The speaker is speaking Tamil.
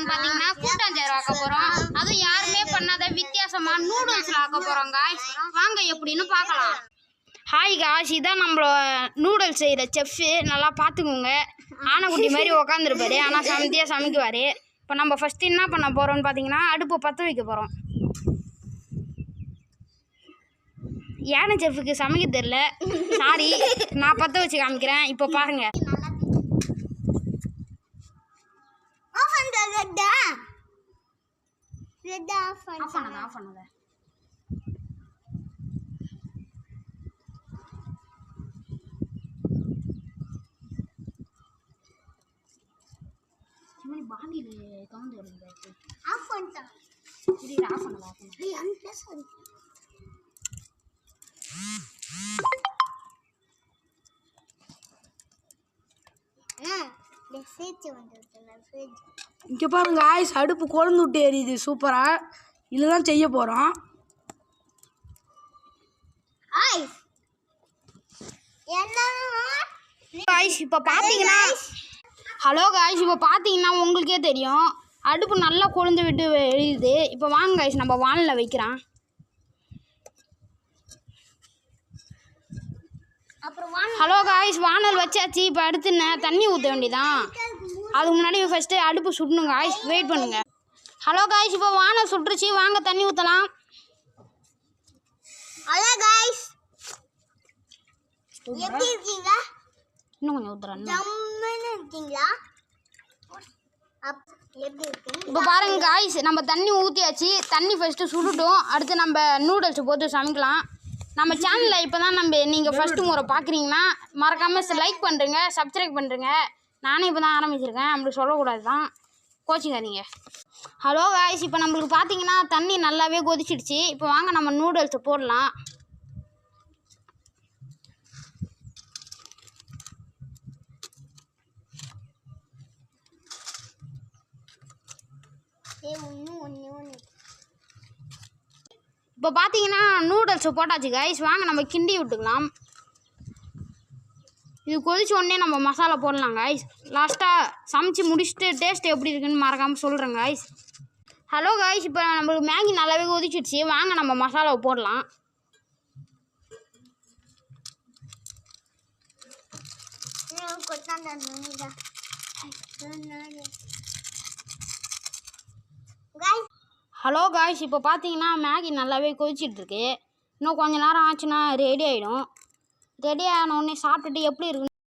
போறோம்னு பாத்தீங்கன்னா கூட்டாஞ்சோறு ஆக்க போறோம். அதுவும் யாருமே பண்ணாத வித்தியாசமா நூடுல்ஸ்ல ஆக்க போறோம் காய்ஸ். வாங்க எப்படின்னு பார்க்கலாம். ஹாய் காய்ஸ், இதான் நம்மளோட நூடுல்ஸ் செய்கிற செஃப்பு. நல்லா பார்த்துக்கோங்க. ஆனைக்குட்டி மாதிரி உக்காந்துருப்பாரு, ஆனால் சமைத்தியாக சமைக்குவார். இப்போ நம்ம ஃபஸ்ட்டு என்ன பண்ண போகிறோம்னு பார்த்தீங்கன்னா அடுப்பை பற்ற வைக்க போகிறோம். யானை செஃப்புக்கு சமைக்க தெரில, சாரி, நான் பற்ற வச்சு காமிக்கிறேன். இப்போ பாருங்க. ஆஃப் பண்ணாத. பாண்டியில் கவுந்து வருது. ஆஃப் பண்ணிட்டேன். ஆஃப் பண்ணலாம். இங்கே பாருங்க ஆய்ஸ், அடுப்பு கொழுந்து விட்டு எரியுது சூப்பராக. இதுதான் செய்ய போகிறோம். இப்போ பார்த்தீங்கன்னா ஹலோ காய்ஸ், இப்போ பார்த்தீங்கன்னா உங்களுக்கே தெரியும் அடுப்பு நல்லா கொழுந்து விட்டு எரியுது. இப்போ வாங்க காய்ஸ், நம்ம வானலில் வைக்கிறோம். ஹலோ காய்ஸ், வானல் வச்சாச்சு. இப்போ அடுத்து தண்ணி ஊற்ற வேண்டியதான். அதுக்கு முன்னாடி ஃபஸ்ட்டு அடுப்பு சுடணும் காய்ஸ், வெயிட் பண்ணுங்க. ஹலோ காய்ஸ், இப்போ வானல் சுட்டுருச்சு. வாங்க தண்ணி ஊற்றலாம். ஹலோ காய்ஸ், எப்படி இருக்கீங்க? இன்னும் கொஞ்சம் ஊற்றுறேன். இருக்கீங்களா? எப்படி இருக்கு? இப்போ பாருங்க காய்ஸ், நம்ம தண்ணி ஊற்றியாச்சு. தண்ணி ஃபஸ்ட்டு சுடட்டும். அடுத்து நம்ம நூடுல்ஸ் போட்டு சமைக்கலாம். நம்ம சேனலில் இப்போ தான் நீங்கள் ஃபஸ்ட்டு முறை பார்க்குறீங்கன்னா மறக்காமல் லைக் பண்ணுறங்க, சப்ஸ்கிரைப் பண்ணுறங்க. நானே இப்போ தான் ஆரம்பிச்சிருக்கேன், அப்படி சொல்லக்கூடாது தான், கோச்சிக்காதீங்க. ஹலோ காய்ஸ், இப்போ நம்மளுக்கு பார்த்தீங்கன்னா தண்ணி நல்லாவே கொதிச்சிடுச்சு. இப்போ வாங்க நம்ம நூடுல்ஸை போடலாம். இப்போ பார்த்தீங்கன்னா நூடுல்ஸ் போட்டாச்சு காய்ஸ். வாங்க நம்ம கிண்டி விட்டுக்கலாம். இது கொதிச்ச உடனே நம்ம மசாலா போடலாம் காய்ஸ். லாஸ்ட்டாக சமைச்சு முடிச்சுட்டு டேஸ்ட் எப்படி இருக்குன்னு மறக்காமல் சொல்கிறேன் காய்ஸ். ஹலோ காய்ஸ், இப்போ நம்மளுக்கு மேகி நல்லாவே கொதிச்சிடுச்சு. வாங்க நம்ம மசாலாவை போடலாம். ஹலோ காய்ஸ், இப்போ பார்த்தீங்கன்னா மேகி நல்லாவே கொதிச்சிட்ருக்கு. இன்னும் கொஞ்சம் நேரம் ஆச்சுன்னா ரெடி ஆகிடும். ரெடி ஆனோடனே சாப்பிட்டுட்டு எப்படி இருக்குன்னு